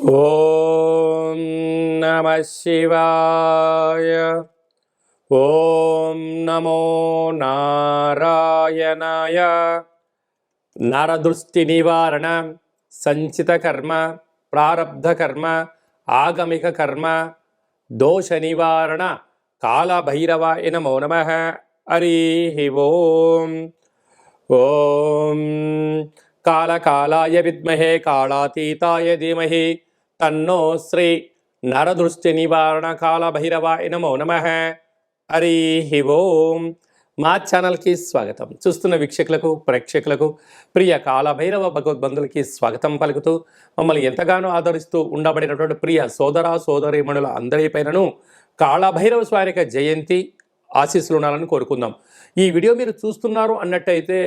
ఓం నమ శివాయ. ఓం నమో నారాయణాయ. నరదృష్టి నివారణ, సంచిత కర్మ, ప్రారబ్ధ కర్మ, ఆగమిక కర్మ, దోష నివారణ కాళభైరవాయ నమో నమః. హరి ఓం. ఓం కాళకాళాయ విద్మహే కాళాతీతాయ ధీమహి తన్నో శ్రీ నరదృష్టి నివారణ కాళభైరవాయ నమో నమః. హరి ఓం. మా ఛానల్కి స్వాగతం. చూస్తున్న వీక్షకులకు, ప్రేక్షకులకు, ప్రియ కాళభైరవ భగవద్బంధులకి స్వాగతం పలుకుతూ మమ్మల్ని ఎంతగానో ఆదరిస్తూ ఉండబడినటువంటి ప్రియ సోదర సోదరీమణుల అందరిపైనను కాళభైరవ స్వామి యొక్క జయంతి ఆశీస్సులు ఉండాలని కోరుకుందాం. ఈ వీడియో మీరు చూస్తున్నారు అన్నట్టయితే,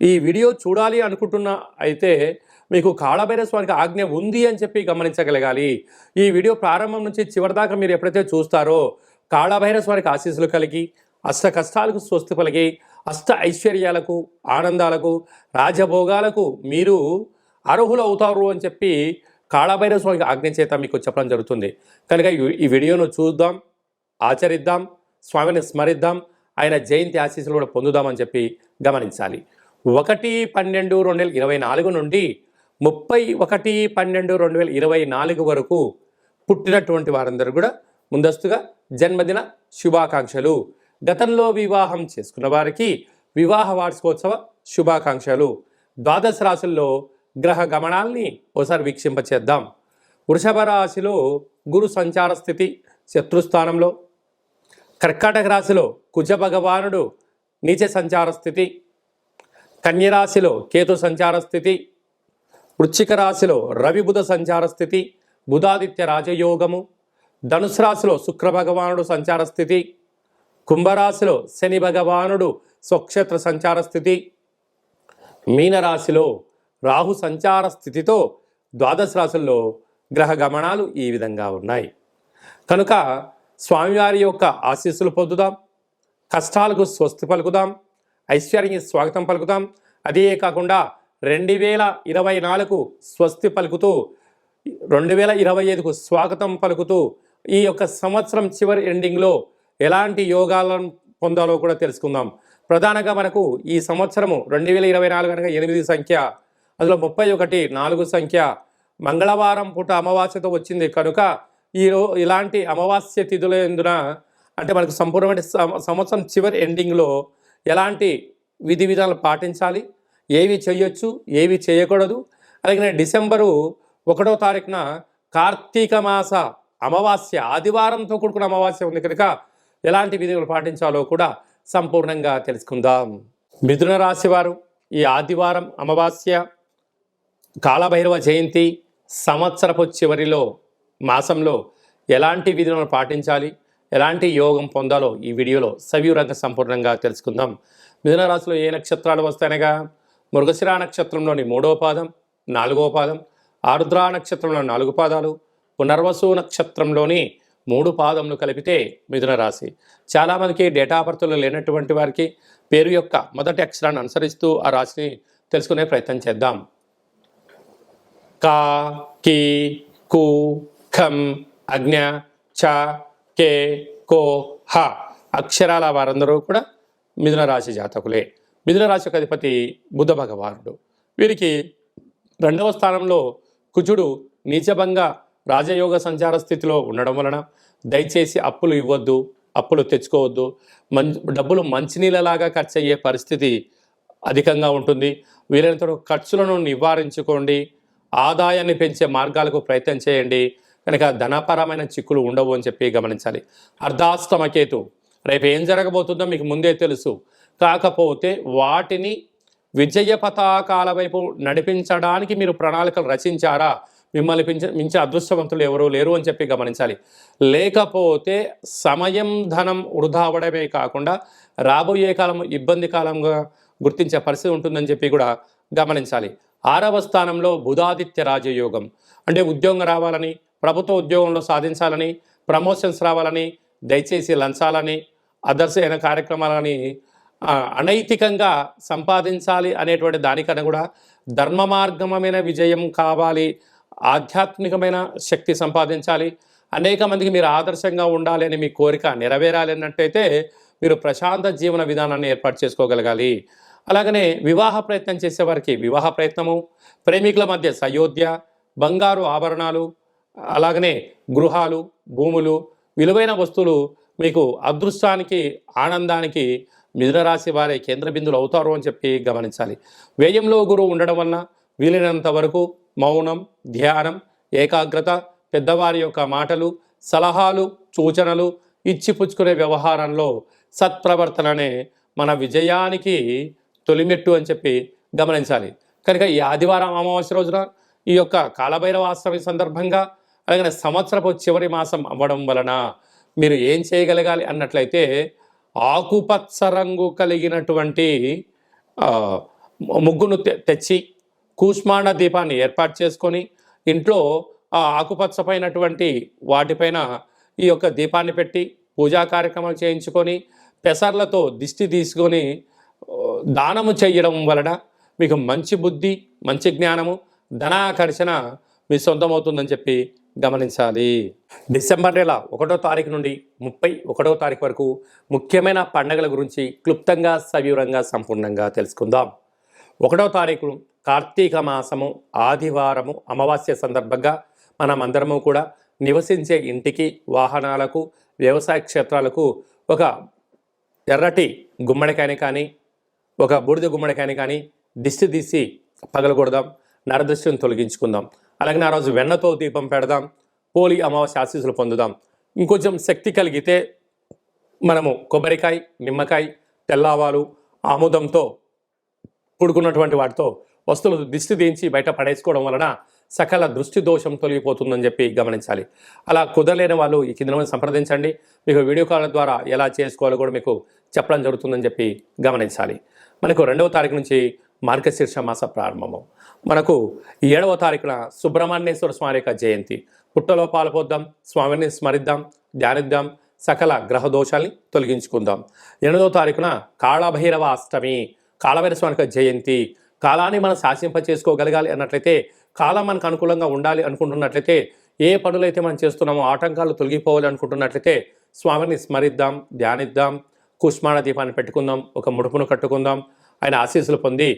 ఈ వీడియో చూడాలి అనుకుంటున్న అయితే మీకు కాళభైరవ స్వామికి ఆజ్ఞ ఉంది అని చెప్పి గమనించగలగాలి. ఈ వీడియో ప్రారంభం నుంచి చివరి దాకా మీరు ఎప్పుడైతే చూస్తారో కాళభైరవ స్వామికి ఆశీస్సులు కలిగి అష్ట కష్టాలకు స్వస్తి పలికి అష్ట ఐశ్వర్యాలకు, ఆనందాలకు, రాజభోగాలకు మీరు అర్హులు అవుతారు అని చెప్పి కాళభైరవ స్వామికి ఆజ్ఞ చేత మీకు చెప్పడం జరుగుతుంది. కనుక ఈ వీడియోను చూద్దాం, ఆచరిద్దాం, స్వామిని స్మరిద్దాం, ఆయన జయంతి ఆశీస్సులు కూడా పొందుదామని చెప్పి గమనించాలి. 1/12/2024 నుండి 31/12/2024 వరకు పుట్టినటువంటి వారందరూ కూడా ముందస్తుగా జన్మదిన శుభాకాంక్షలు. గతంలో వివాహం చేసుకున్న వారికి వివాహ వార్షికోత్సవ శుభాకాంక్షలు. ద్వాదశ రాశుల్లో గ్రహ గమనాల్ని ఒకసారి వీక్షింపచేద్దాం. వృషభ రాశిలో గురు సంచార స్థితి శత్రుస్థానంలో, కర్కాటక రాశిలో కుజ భగవానుడు నీచ సంచార స్థితి, కన్యరాశిలో కేతు సంచార స్థితి, వృశ్చిక రాశిలో రవి బుధ సంచార స్థితి, బుధాదిత్య రాజయోగము, ధనుసు రాశిలో శుక్ర భగవానుడు సంచార స్థితి, కుంభరాశిలో శని భగవానుడు స్వక్షేత్ర సంచార స్థితి, మీనరాశిలో రాహు సంచార స్థితితో ద్వాదశ రాశుల్లో గ్రహ గమనాలు ఈ విధంగా ఉన్నాయి. కనుక స్వామివారి యొక్క ఆశీస్సులు పొందుదాం, కష్టాలకు స్వస్తి పలుకుదాం, ఐశ్వర్యానికి స్వాగతం పలుకుతాం. అదే కాకుండా 2024 స్వస్తి పలుకుతూ 2025కు స్వాగతం పలుకుతూ ఈ యొక్క సంవత్సరం చివరి ఎండింగ్లో ఎలాంటి యోగాలను పొందాలో కూడా తెలుసుకుందాం. ప్రధానంగా మనకు ఈ సంవత్సరము 2024 కనుక 8 సంఖ్య, అందులో 31 4 సంఖ్య, మంగళవారం పూట అమావాస్యతో వచ్చింది. కనుక ఇలాంటి అమావాస్య తిథుల ఎందున అంటే మనకు సంపూర్ణమైన సంవత్సరం చివరి ఎండింగ్లో ఎలాంటి విధి విధానాలు పాటించాలి, ఏవి చేయొచ్చు, ఏవి చేయకూడదు. అలాగే డిసెంబరు 1వ తారీఖున కార్తీక మాస అమావాస్య, ఆదివారంతో కూడుకున్న అమావాస్య ఉంది కనుక ఎలాంటి విధులు పాటించాలో కూడా సంపూర్ణంగా తెలుసుకుందాం. మిథున రాశి వారు ఈ ఆదివారం అమావాస్య, కాళభైరవ జయంతి, సంవత్సరపు చివరిలో మాసంలో ఎలాంటి విధులను పాటించాలి, ఎలాంటి యోగం పొందాలో ఈ వీడియోలో సవివరంగా సంపూర్ణంగా తెలుసుకుందాం. మిథున రాశిలో ఏ నక్షత్రాలు వస్తాయనగా మృగశిర నక్షత్రంలోని 3వ పాదం, 4వ పాదం, ఆరుద్ర నక్షత్రంలో 4 పాదాలు, పునర్వసు నక్షత్రంలోని 3 పాదములు కలిపితే మిథున రాశి. చాలామందికి డేటా బర్త్లో లేనటువంటి వారికి పేరు యొక్క మొదటి అక్షరాన్ని అనుసరిస్తూ ఆ రాశిని తెలుసుకునే ప్రయత్నం చేద్దాం. కా, కి, కు, ఖం, అజ్ఞ, చ, కే, కో, హ అక్షరాల వారందరూ కూడా మిథున రాశి జాతకులే. మిథున రాశి యొక్క అధిపతి బుధ భగవానుడు. వీరికి 2వ స్థానంలో కుజుడు నీచభంగ రాజయోగ సంచార స్థితిలో ఉండడం వలన దయచేసి అప్పులు ఇవ్వద్దు, అప్పులు తెచ్చుకోవద్దు. డబ్బులు మంచినీళ్ళలాగా ఖర్చు అయ్యే పరిస్థితి అధికంగా ఉంటుంది. వీలైనంత ఖర్చులను నివారించుకోండి, ఆదాయాన్ని పెంచే మార్గాలకు ప్రయత్నం చేయండి. కనుక ధనపరమైన చిక్కులు ఉండవు అని చెప్పి గమనించాలి. అర్ధాష్టమకేతు రేపు ఏం జరగబోతుందో మీకు ముందే తెలుసు. కాకపోతే వాటిని విజయ పతాకాల వైపు నడిపించడానికి మీరు ప్రణాళికలు రచించారా? మిమ్మల్ని మించే అదృష్టవంతులు ఎవరూ లేరు అని చెప్పి గమనించాలి. లేకపోతే సమయం, ధనం వృధా అవ్వడమే కాకుండా రాబోయే కాలం ఇబ్బంది కాలంగా గుర్తించే పరిస్థితి ఉంటుందని చెప్పి కూడా గమనించాలి. 6వ స్థానంలో బుధాదిత్య రాజయోగం అంటే ఉద్యోగం రావాలని, ప్రభుత్వ ఉద్యోగంలో సాధించాలని, ప్రమోషన్స్ రావాలని, దయచేసి లంచాలని, అదర్స్ అయిన కార్యక్రమాలని అనైతికంగా సంపాదించాలి అనేటువంటి దానికన్నా కూడా ధర్మ మార్గమైన విజయం కావాలి ఆధ్యాత్మికమైన శక్తి సంపాదించాలి, అనేక మందికి మీరు ఆదర్శంగా ఉండాలి అని మీ కోరిక నెరవేరాలి అన్నట్టయితే మీరు ప్రశాంత జీవన విధానాన్ని ఏర్పాటు చేసుకోగలగాలి. అలాగనే వివాహ ప్రయత్నం చేసేవారికి వివాహ ప్రయత్నము, ప్రేమికుల మధ్య సయోధ్య, బంగారు ఆభరణాలు, అలాగనే గృహాలు, భూములు, విలువైన వస్తువులు మీకు అదృష్టానికి, ఆనందానికి మిథున రాశి వారే కేంద్ర బిందువులు అవుతారు అని చెప్పి గమనించాలి. వ్యయంలో గురువు ఉండడం వలన వీలైనంత వరకు మౌనం, ధ్యానం, ఏకాగ్రత, పెద్దవారి యొక్క మాటలు, సలహాలు, సూచనలు ఇచ్చిపుచ్చుకునే వ్యవహారంలో సత్ప్రవర్తననే మన విజయానికి తొలిమెట్టు అని చెప్పి గమనించాలి. కనుక ఈ ఆదివారం అమావాస్య రోజున ఈ యొక్క కాలభైరవ అష్టమి సందర్భంగా, అలాగే సంవత్సరపు చివరి మాసం అవ్వడం వలన మీరు ఏం చేయగలగాలి అన్నట్లయితే ఆకుపచ్చ రంగు కలిగినటువంటి ముగ్గును తెచ్చి కూష్మాండ దీపాన్ని ఏర్పాటు చేసుకొని ఇంట్లో ఆ ఆకుపచ్చపైనటువంటి వాటిపైన ఈ యొక్క దీపాన్ని పెట్టి పూజా కార్యక్రమాలు చేయించుకొని పెసర్లతో దిష్టి తీసుకొని దానము చేయడం వలన మీకు మంచి బుద్ధి, మంచి జ్ఞానము, ధనాకర్షణ మీ సొంతమవుతుందని చెప్పి గమనించాలి. డిసెంబర్ నెల 1వ తారీఖు నుండి 31వ తారీఖు వరకు ముఖ్యమైన పండుగల గురించి క్లుప్తంగా, సవివరంగా, సంపూర్ణంగా తెలుసుకుందాం. 1వ తారీఖు కార్తీక మాసము ఆదివారము అమావాస్య సందర్భంగా మనమందరము కూడా నివసించే ఇంటికి, వాహనాలకు, వ్యవసాయ క్షేత్రాలకు ఒక ఎర్రటి గుమ్మడికాయని కానీ, ఒక బూడిద గుమ్మడికాయని కానీ దిష్టి తీసి పగలగొడదాం, నరదృష్టిని తొలగించుకుందాం. అలాగే ఆ రోజు వెన్నతో దీపం పెడదాం, పోలి అమావాస్య ఆశీస్సులు పొందుదాం. ఇంకొంచెం శక్తి కలిగితే మనము కొబ్బరికాయ, నిమ్మకాయ, తెల్లవాలు, ఆముదంతో కూడుకున్నటువంటి వాటితో వస్తువులు దిష్టి దించి బయట పడేసుకోవడం వలన సకల దృష్టి దోషం తొలగిపోతుందని చెప్పి గమనించాలి. అలా కుదరలేని వాళ్ళు ఈ కింద సంప్రదించండి. మీకు వీడియో కాల్ ద్వారా ఎలా చేసుకోవాలో కూడా మీకు చెప్పడం జరుగుతుందని చెప్పి గమనించాలి. మనకు 2వ తారీఖు నుంచి మార్గశీర్ష మాస ప్రారంభము. మనకు 7వ తారీఖున సుబ్రహ్మణ్యేశ్వర స్వామి యొక్క జయంతి. పుట్టలో పాల్పొద్దాం, స్వామిని స్మరిద్దాం, ధ్యానిద్దాం, సకల గ్రహ దోషాల్ని తొలగించుకుందాం. 8వ తారీఖున కాళభైరవ అష్టమి, కాళభైరవ స్వామి యొక్క జయంతి. కాలాన్ని మనం శాసింప చేసుకోగలగాలి అన్నట్లయితే, కాలం మనకు అనుకూలంగా ఉండాలి అనుకుంటున్నట్లయితే, ఏ పనులైతే మనం చేస్తున్నామో ఆటంకాలు తొలగిపోవాలి అనుకుంటున్నట్లయితే స్వామిని స్మరిద్దాం, ధ్యానిద్దాం, కూష్మాండ దీపాన్ని పెట్టుకుందాం, ఒక ముడుపును కట్టుకుందాం, ఆయన ఆశీస్సులు పొంది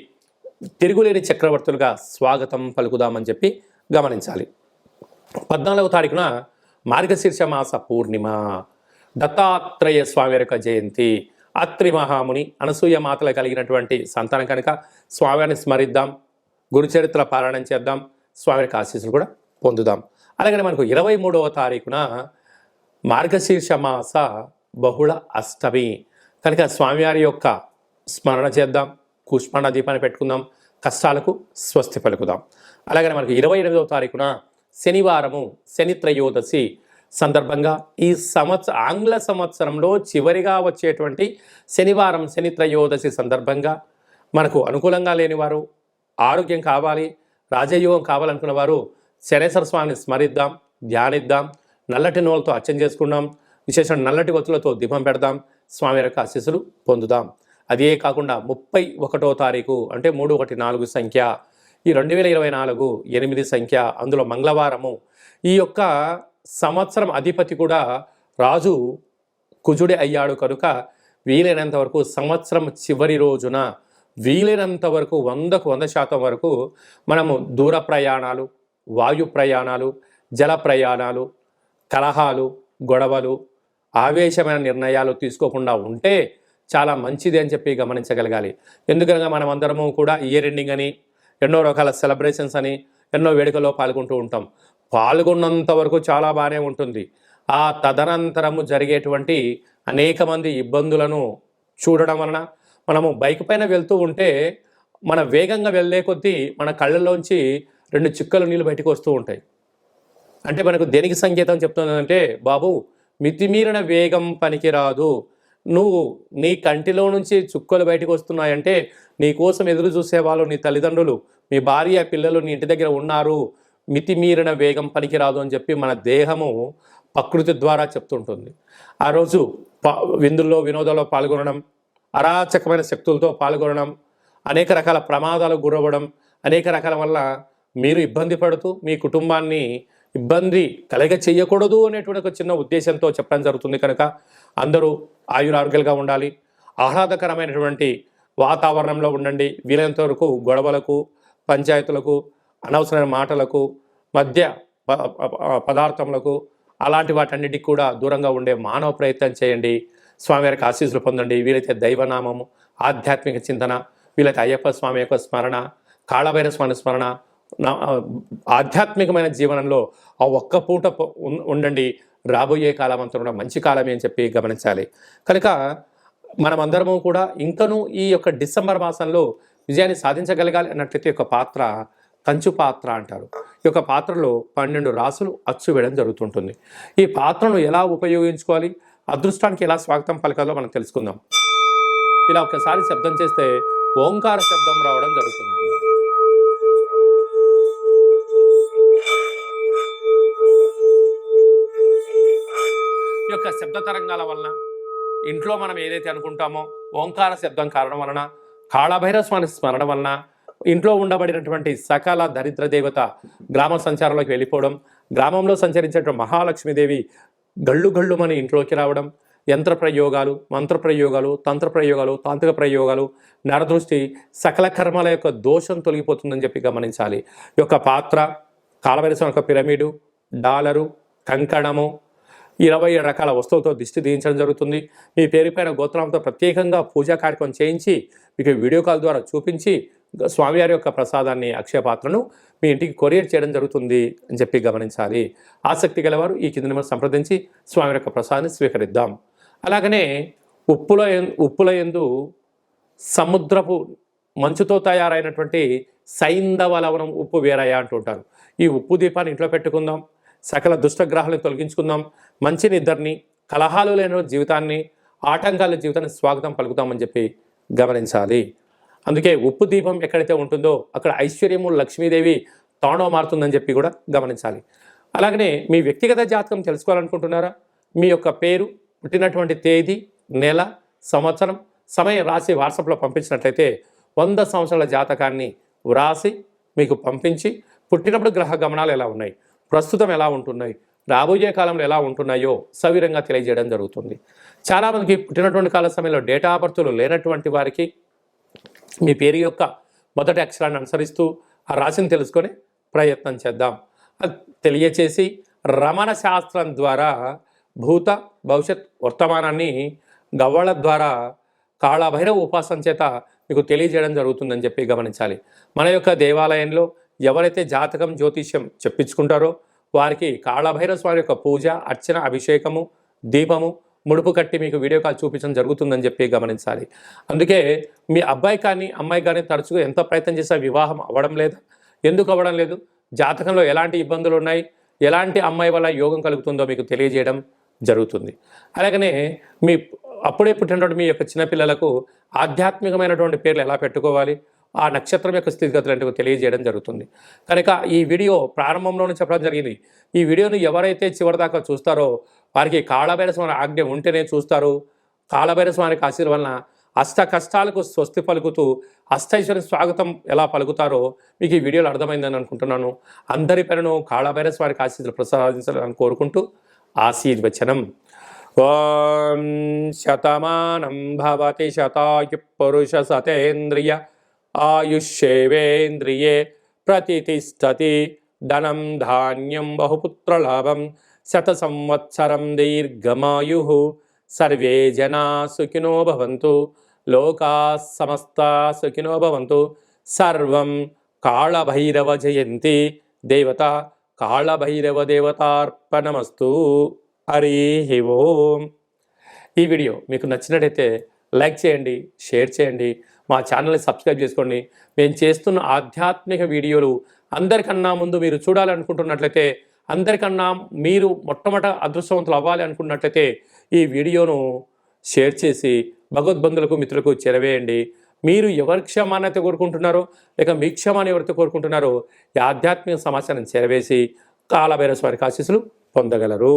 తిరుగులేని చక్రవర్తులుగా స్వాగతం పలుకుదామని చెప్పి గమనించాలి. 14వ తారీఖున మార్గశీర్ష మాస పూర్ణిమ, దత్తాత్రేయ స్వామి యొక్క జయంతి. అత్రి మహాముని, అనసూయ మాతలు కలిగినటువంటి సంతానం కనుక స్వామిని స్మరిద్దాం, గురుచరిత్ర పారాయణం చేద్దాం, స్వామి యొక్క ఆశీస్సులు కూడా పొందుదాం. అలాగే మనకు 23వ తారీఖున మార్గశీర్ష మాస బహుళ అష్టమి కనుక స్వామివారి యొక్క స్మరణ చేద్దాం, కూష్మాండ దీపాన్ని పెట్టుకుందాం, కష్టాలకు స్వస్తి పలుకుదాం. అలాగే మనకు 28వ తారీఖున శనివారము, శని త్రయోదశి సందర్భంగా ఈ ఆంగ్ల సంవత్సరంలో చివరిగా వచ్చేటువంటి శనివారం, శని త్రయోదశి సందర్భంగా మనకు అనుకూలంగా లేనివారు, ఆరోగ్యం కావాలి, రాజయోగం కావాలనుకున్న వారు శనేశ్వర స్వామిని స్మరిద్దాం, ధ్యానిద్దాం, నల్లటి నూనెలతో అర్చన చేసుకుందాం, విశేషం నల్లటి వత్తులతో దీపం పెడదాం, స్వామి యొక్క ఆశీస్సులు పొందుదాం. అదే కాకుండా 31వ తారీఖు అంటే 314 సంఖ్య, ఈ 2024 8 సంఖ్య, అందులో మంగళవారము. ఈ యొక్క సంవత్సరం అధిపతి కూడా రాజు కుజుడే అయ్యాడు కనుక వీలైనంత వరకు సంవత్సరం చివరి రోజున వీలైనంత వరకు 100కు 100% వరకు మనము దూర ప్రయాణాలు, వాయు ప్రయాణాలు, జల ప్రయాణాలు, కలహాలు, గొడవలు, ఆవేశమైన నిర్ణయాలు తీసుకోకుండా ఉంటే చాలా మంచిది అని చెప్పి గమనించగలగాలి. ఎందుకనగా మనం అందరము కూడా ఇయర్ ఎండింగ్ అని, ఎన్నో రకాల సెలబ్రేషన్స్ అని, ఎన్నో వేడుకల్లో పాల్గొంటూ ఉంటాం. పాల్గొన్నంత వరకు చాలా బాగానే ఉంటుంది. ఆ తదనంతరము జరిగేటువంటి అనేక మంది ఇబ్బందులను చూడడం వలన మనము బైక్ పైన వెళ్తూ ఉంటే మన వేగంగా వెళ్ళే కొద్దీ మన కళ్ళల్లోంచి 2 చుక్కలు నీళ్ళు బయటకు వస్తూ ఉంటాయి. అంటే మనకు దేనికి సంకేతం చెప్తుందంటే, బాబు మితిమీరిన వేగం పనికిరాదు, నువ్వు నీ కంటిలో నుంచి చుక్కలు బయటకు వస్తున్నాయంటే నీ కోసం ఎదురు చూసేవాళ్ళు నీ తల్లిదండ్రులు, మీ భార్య, పిల్లలు నీ ఇంటి దగ్గర ఉన్నారు, మితిమీరిన వేగం పనికిరాదు అని చెప్పి మన దేహము ప్రకృతి ద్వారా చెప్తుంటుంది. ఆ రోజు విందుల్లో, వినోదాల్లో పాల్గొనడం, అరాచకమైన శక్తులతో పాల్గొనడం, అనేక రకాల ప్రమాదాలకు గురవ్వడం, అనేక రకాల వల్ల మీరు ఇబ్బంది పడుతూ మీ కుటుంబాన్ని ఇబ్బంది కలగ చేయకూడదు అనేటువంటి ఒక చిన్న ఉద్దేశంతో చెప్పడం జరుగుతుంది. కనుక అందరూ ఆయురారోగ్యాలుగా ఉండాలి, ఆహ్లాదకరమైనటువంటి వాతావరణంలో ఉండండి. వీలైనంత వరకు గొడవలకు, పంచాయతీలకు, అనవసరమైన మాటలకు, మధ్య పదార్థములకు, అలాంటి వాటన్నిటికి కూడా దూరంగా ఉండే మానవ ప్రయత్నం చేయండి. స్వామివారికి ఆశీస్సులు పొందండి. వీలైతే దైవనామము, ఆధ్యాత్మిక చింతన, వీలైతే అయ్యప్ప స్వామి యొక్క స్మరణ, కాళభైరవ స్వామి స్మరణ, ఆధ్యాత్మికమైన జీవనంలో ఆ ఒక్క పూట ఉండండి. రాబోయే కాలం అంతా కూడా మంచి కాలమే అని చెప్పి గమనించాలి. కనుక మనమందరము కూడా ఇంకనూ ఈ యొక్క డిసెంబర్ మాసంలో విజయాన్ని సాధించగలగాలి అన్నట్లయితే ఒక పాత్ర కంచు పాత్ర అంటారు. ఈ యొక్క పాత్రలో 12 రాసులు అచ్చు వేయడం జరుగుతుంటుంది. ఈ పాత్రను ఎలా ఉపయోగించుకోవాలి, అదృష్టానికి ఎలా స్వాగతం పలకాలో మనం తెలుసుకుందాం. ఇలా ఒకసారి శబ్దం చేస్తే ఓంకార శబ్దం రావడం జరుగుతుంది. ఈ యొక్క శబ్ద తరంగాల వలన ఇంట్లో మనం ఏదైతే అనుకుంటామో ఓంకార శబ్దం కారణం వలన, కాళభైరవ స్వామి స్మరణ వలన ఇంట్లో ఉండబడినటువంటి సకల దరిద్ర దేవత గ్రామ సంచారంలోకి వెళ్ళిపోవడం, గ్రామంలో సంచరించేటువంటి మహాలక్ష్మీదేవి గళ్ళు గళ్ళుమని ఇంట్లోకి రావడం, యంత్ర ప్రయోగాలు, మంత్ర ప్రయోగాలు, తంత్ర ప్రయోగాలు, తాంత్రిక ప్రయోగాలు, నరదృష్టి, సకల కర్మల యొక్క దోషం తొలగిపోతుందని చెప్పి గమనించాలి. ఈ యొక్క పాత్ర, కాళభైరవ స్వామి యొక్క పిరమిడు, డాలరు, కంకణము, 20 రకాల వస్తువులతో దిష్టి తీయించడం జరుగుతుంది. మీ పేరుపైన గోత్రంతో ప్రత్యేకంగా పూజా కార్యక్రమం చేయించి మీకు వీడియో కాల్ ద్వారా చూపించి స్వామివారి యొక్క ప్రసాదాన్ని, అక్షయ పాత్రను మీ ఇంటికి కొరియర్ చేయడం జరుగుతుంది అని చెప్పి గమనించాలి. ఆసక్తి గలవారు ఈ కింద నెంబర్ సంప్రదించి స్వామి యొక్క ప్రసాదాన్ని స్వీకరిద్దాం. అలాగనే ఉప్పుల యందు సముద్రపు మంచుతో తయారైనటువంటి సైంధవ లవణం ఉప్పు వేరయ్య అంటుంటారు. ఈ ఉప్పు దీపాన్ని ఇంట్లో పెట్టుకుందాం. సకల దుష్టగ్రహాలను తొలగించుకుందాం. మంచి నిద్రని, కలహాలు లేని జీవితాన్ని, ఆటంకాల జీవితాన్ని స్వాగతం పలుకుతామని చెప్పి గమనించాలి. అందుకే ఉప్పు దీపం ఎక్కడైతే ఉంటుందో అక్కడ ఐశ్వర్యము, లక్ష్మీదేవి తాండవ మారుతుందని చెప్పి కూడా గమనించాలి. అలాగనే మీ వ్యక్తిగత జాతకం తెలుసుకోవాలనుకుంటున్నారా? మీ యొక్క పేరు, పుట్టినటువంటి తేదీ, నెల, సంవత్సరం, సమయం రాసి వాట్సాప్లో పంపించినట్లయితే 100 సంవత్సరాల జాతకాన్ని వ్రాసి మీకు పంపించి పుట్టినప్పుడు గ్రహ గమనాలు ఎలా ఉన్నాయి, ప్రస్తుతం ఎలా ఉంటున్నాయి, రాబోయే కాలంలో ఎలా ఉంటున్నాయో సవిరంగా తెలియజేయడం జరుగుతుంది. చాలామందికి పుట్టినటువంటి కాల సమయంలో డేటా ఆఫ్ బర్త్లు లేనటువంటి వారికి మీ పేరు యొక్క మొదటి అక్షరాన్ని అనుసరిస్తూ ఆ రాశిని తెలుసుకొని ప్రయత్నం చేద్దాం. అది తెలియచేసి రమణ శాస్త్రం ద్వారా భూత, భవిష్యత్, వర్తమానాన్ని గవ్వళ ద్వారా కాళభైరవ ఉపాసన చేత మీకు తెలియజేయడం జరుగుతుందని చెప్పి గమనించాలి. మన యొక్క దేవాలయంలో ఎవరైతే జాతకం, జ్యోతిష్యం చెప్పించుకుంటారో వారికి కాళభైరవ స్వామి యొక్క పూజ, అర్చన, అభిషేకము, దీపము, ముడుపు కట్టి మీకు వీడియో కాల్ చూపించడం జరుగుతుందని చెప్పి గమనించాలి. అందుకే మీ అబ్బాయి కానీ అమ్మాయి కానీ తరచుగా ఎంత ప్రయత్నం చేసినా వివాహం అవ్వడం లేదు. ఎందుకు అవ్వడం లేదు? జాతకంలో ఎలాంటి ఇబ్బందులు ఉన్నాయి, ఎలాంటి అమ్మాయి వల్ల యోగం కలుగుతుందో మీకు తెలియజేయడం జరుగుతుంది. అలాగనే మీ అప్పుడే పుట్టినటువంటి మీ యొక్క చిన్నపిల్లలకు ఆధ్యాత్మికమైనటువంటి పేర్లు ఎలా పెట్టుకోవాలి, ఆ నక్షత్రం యొక్క స్థితిగతులు తెలియజేయడం జరుగుతుంది. కనుక ఈ వీడియో ప్రారంభంలోనే చెప్పడం జరిగింది. ఈ వీడియోను ఎవరైతే చివరిదాకా చూస్తారో వారికి కాళభైరవ స్వామి ఆజ్ఞ ఉంటేనే చూస్తారు. కాళభైరవ స్వామికి ఆశీర్వాదం వలన అష్ట కష్టాలకు స్వస్తి పలుకుతూ అష్టైశ్వర్య స్వాగతం ఎలా పలుకుతారో మీకు ఈ వీడియోలో అర్థమైందని అనుకుంటున్నాను. అందరి పేరును కాళభైరవ స్వామికి ఆశీస్సులు ప్రసాదించాలని కోరుకుంటూ ఆశీర్వచనం. ఓం శతమానం భవతి శతాయు పురుష సతేంద్రియ ఆయుష్యేవేంద్రియే ప్రతిష్టతి ధనం ధాన్యం బహుపుత్రలాభం శత సంవత్సరం దీర్ఘమాయు సర్వే జనా సుఖినో భవంతు లోకా సమస్తా సుఖినో భవంతు. సర్వం కాళభైరవ జయంతి దేవత కాళభైరవ దేవతార్పణమస్తు. హరి ఓం. ఈ వీడియో మీకు నచ్చినట్టయితే లైక్ చేయండి, షేర్ చేయండి, మా ఛానల్ని సబ్స్క్రైబ్ చేసుకోండి. మేము చేస్తున్న ఆధ్యాత్మిక వీడియోలు అందరికన్నా ముందు మీరు చూడాలనుకుంటున్నట్లయితే, అందరికన్నా మీరు మొట్టమొదట అదృష్టవంతులు అవ్వాలి అనుకున్నట్లయితే ఈ వీడియోను షేర్ చేసి భగవద్బంధులకు, మిత్రులకు చేరవేయండి. మీరు ఎవరి క్షమాన్ని కోరుకుంటున్నారో లేక మీ క్షమాన్ని ఎవరితో కోరుకుంటున్నారో ఈ ఆధ్యాత్మిక సమాచారం చేరవేసి కాళభైరవ స్వామి ఆశీస్సులు పొందగలరు.